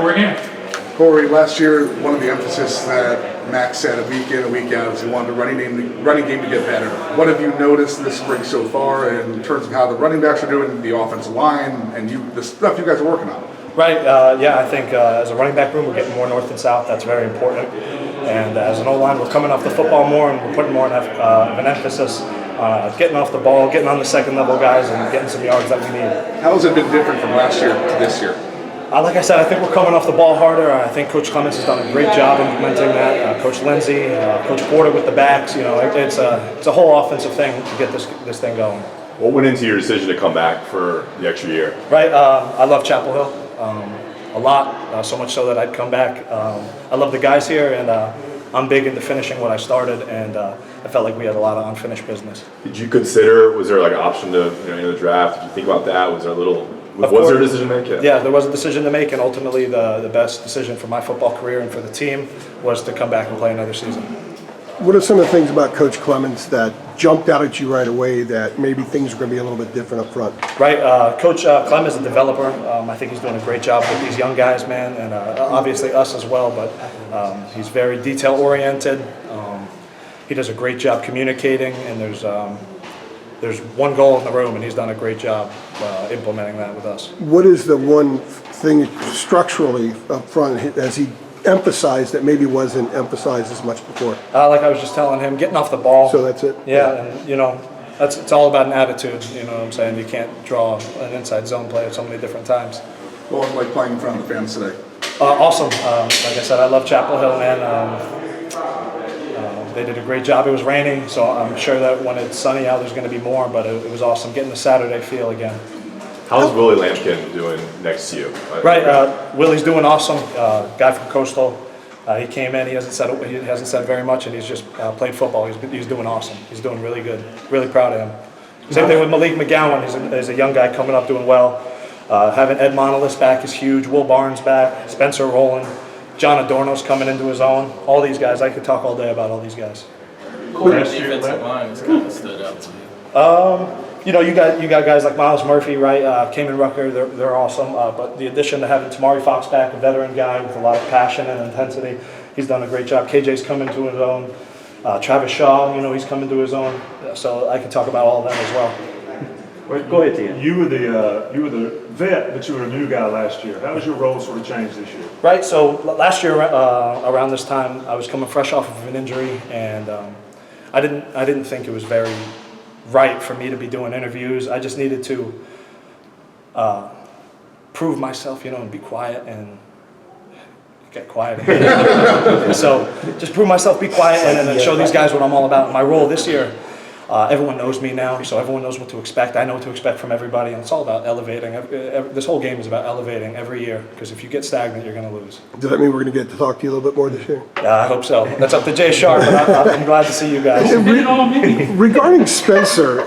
Corey Gaynor. Corey, last year, one of the emphasis that Max said a week in, a week out, is he wanted the running game to get better. What have you noticed this spring so far in terms of how the running backs are doing, the offensive line, and the stuff you guys are working on? Right, yeah, I think as a running back room, we're getting more north and south. That's very important. And as an O-line, we're coming off the football more, and we're putting more of an emphasis on getting off the ball, getting on the second level guys, and getting some yards that we need. How has it been different from last year to this year? Like I said, I think we're coming off the ball harder. I think Coach Clements has done a great job implementing that. Coach Lindsey, Coach Porter with the backs. You know, it's a whole offensive thing to get this thing going. What went into your decision to come back for the extra year? Right, I love Chapel Hill a lot, so much so that I'd come back. I love the guys here, and I'm big into finishing what I started, and I felt like we had a lot of unfinished business. Did you consider? Was there like an option to enter the draft? Did you think about that? Was there a little? Was there a decision to make? Yeah, there was a decision to make, and ultimately the best decision for my football career and for the team was to come back and play another season. What are some of the things about Coach Clements that jumped out at you right away that maybe things are going to be a little bit different up front? Right, Coach Clements is a developer. I think he's doing a great job with these young guys, man, and obviously us as well, but he's very detail-oriented. He does a great job communicating, and there's one goal in the room, and he's done a great job implementing that with us. What is the one thing structurally up front has he emphasized that maybe wasn't emphasized as much before? Like I was just telling him, getting off the ball. So that's it? Yeah, and it's all about an attitude, you know what I'm saying? You can't draw an inside zone play at so many different times. What was it like playing in front of the fans today? Awesome. Like I said, I love Chapel Hill, man. They did a great job. It was raining, so I'm sure that when it's sunny out, there's going to be more, but it was awesome getting the Saturday feel again. How's Willie Lampkin doing next to you? Right, Willie's doing awesome. Guy from Coastal. He came in. He hasn't said very much, and he's just played football. He's doing awesome. He's doing really good. Really proud of him. Same thing with Malik McGowan. He's a young guy coming up doing well. Having Ed Monolith back is huge. Will Barnes back. Spencer Rowland. John Adorno's coming into his own. All these guys. I could talk all day about all these guys. Corey, defensive line has kind of stood out to me. You got guys like Miles Murphy, right? Kamen Rucker, they're awesome. But the addition to having Tamari Fox back, a veteran guy with a lot of passion and intensity, he's done a great job. KJ's coming to his own. Travis Shaw, he's coming to his own. So I can talk about all of them as well. Go ahead, Tim. You were the vet, but you were a new guy last year. How has your role sort of changed this year? Right. So last year around this time, I was coming fresh off of an injury, and I didn't think it was very right for me to be doing interviews. I just needed to prove myself, and be quiet and get quiet. So just prove myself, be quiet, and then show these guys what I'm all about. My role this year. Everyone knows me now, so everyone knows what to expect. I know what to expect from everybody, and it's all about elevating. This whole game is about elevating every year, because if you get stagnant, you're going to lose. Does that mean we're going to get to talk to you a little bit more this year? I hope so. That's up to Jay Sharp, but I'm glad to see you guys. Regarding Spencer,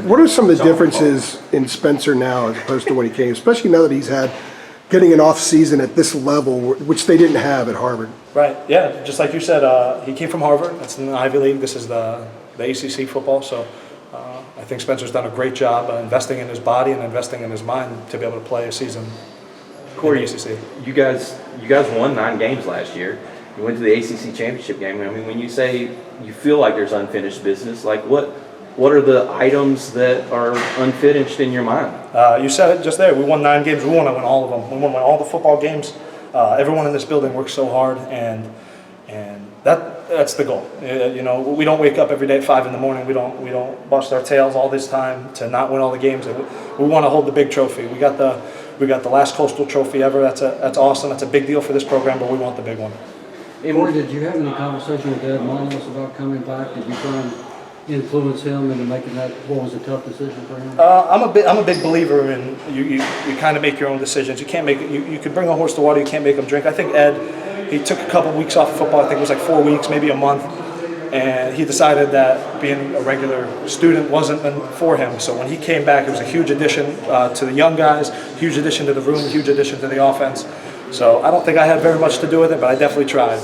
what are some of the differences in Spencer now as opposed to when he came, especially now that he's getting an off season at this level, which they didn't have at Harvard? Right, yeah, just like you said, he came from Harvard. That's in the Ivy League. This is the ACC football, so I think Spencer's done a great job investing in his body and investing in his mind to be able to play a season Corey, in the ACC. You guys won 9 games last year. You went to the ACC championship game. I mean, when you say you feel like there's unfinished business, like what are the items that are unfinished in your mind? You said it just there. We won 9 games. We want to win all of them. We want to win all the football games. Everyone in this building works so hard, and that's the goal. We don't wake up every day at 5 in the morning. We don't bust our tails all this time to not win all the games. We want to hold the big trophy. We got the last Coastal trophy ever. That's awesome. That's a big deal for this program, but we want the big one. Corey, did you have any conversation with Ed Monolith about coming back? Did you try and influence him into making that? What was a tough decision for him? I'm a big believer in you kind of make your own decisions. You can't make you could bring a horse to water. You can't make him drink. I think Ed. He took a couple weeks off of football. I think it was like 4 weeks, maybe a month, and he decided that being a regular student wasn't for him. So when he came back, it was a huge addition to the young guys, huge addition to the room, huge addition to the offense. So I don't think I had very much to do with it, but I definitely tried.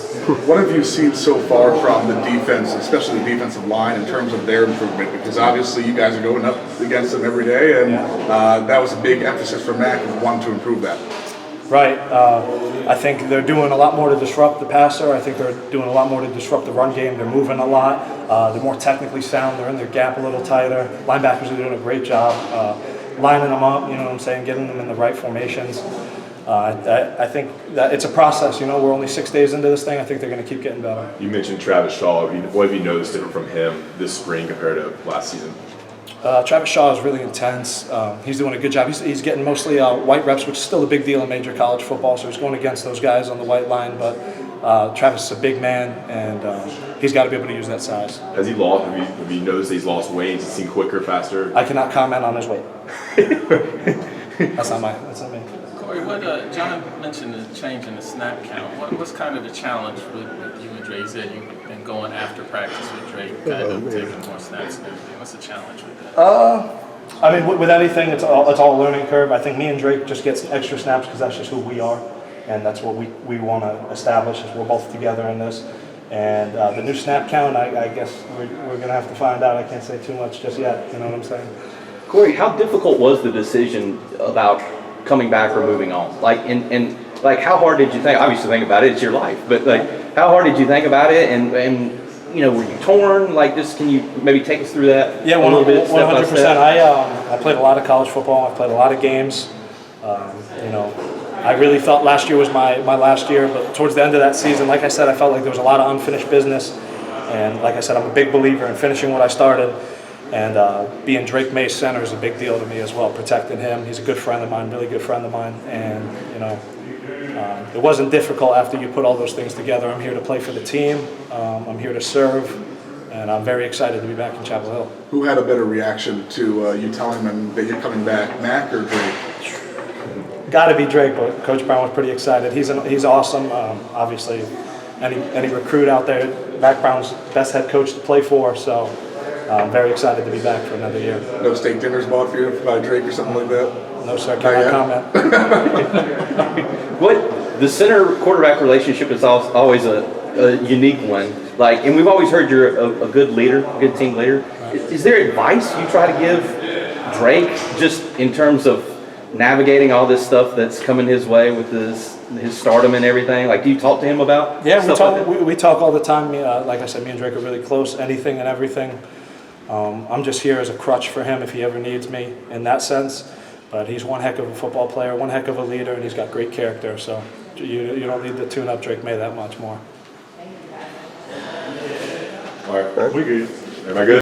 What have you seen so far from the defense, especially the defensive line, in terms of their improvement? Because obviously you guys are going up against them every day, and that was a big emphasis for Mac, and wanting to improve that. Right. I think they're doing a lot more to disrupt the passer. I think they're doing a lot more to disrupt the run game. They're moving a lot. They're more technically sound. They're in their gap a little tighter. Linebackers are doing a great job lining them up, you know what I'm saying, getting them in the right formations. I think that it's a process, you know. We're only 6 days into this thing. I think they're going to keep getting better. You mentioned Travis Shaw. What have you noticed different from him this spring compared to last season? Travis Shaw is really intense. He's doing a good job. He's getting mostly white reps, which is still a big deal in major college football. So he's going against those guys on the white line. But Travis is a big man, and he's got to be able to use that size. Has he lost? Have you noticed he's lost weight? He's seen quicker, faster? I cannot comment on his weight. That's not me. Corey, John mentioned the change in the snap count. What's kind of the challenge with you and Dre? You said you've been going after practice with Dre, kind of taking more snaps and everything. What's the challenge with that? I mean, with anything, it's all a learning curve. I think me and Drake just get some extra snaps because that's just who we are, and that's what we want to establish. Is we're both together in this. And the new snap count, I guess we're going to have to find out. I can't say too much just yet. You know what I'm saying? Corey, how difficult was the decision about coming back or moving on? Like, and like, how hard did you think? Obviously, think about it. It's your life, but like, how hard did you think about it? And you know, were you torn? Like, just can you maybe take us through that? Yeah, 100%. I played a lot of college football. I played a lot of games. You know, I really felt last year was my last year, but towards the end of that season, like I said, I felt like there was a lot of unfinished business. And like I said, I'm a big believer in finishing what I started. And being Drake May's center is a big deal to me as well, protecting him. He's a good friend of mine, really good friend of mine. And, you know, it wasn't difficult after you put all those things together. I'm here to play for the team. I'm here to serve. And I'm very excited to be back in Chapel Hill. Who had a better reaction to you telling them that you're coming back, Mac or Drake? Got to be Drake, but Coach Brown was pretty excited. He's awesome. Obviously, any recruit out there, Mac Brown's best head coach to play for. So I'm very excited to be back for another year. No steak dinners bought for you by Drake or something like that? No, sir. Cannot comment. What the center quarterback relationship is always a unique one. Like, and we've always heard you're a good leader, a good team leader. Is there advice you try to give Drake just in terms of navigating all this stuff that's coming his way with his stardom and everything? Like, do you talk to him about? Yeah, stuff we talk all the time. Like I said, me and Drake are really close. Anything and everything. I'm just here as a crutch for him if he ever needs me in that sense. But he's one heck of a football player, one heck of a leader, and he's got great character. So you don't need to tune up Drake May that much more. All right. We good. Am I good?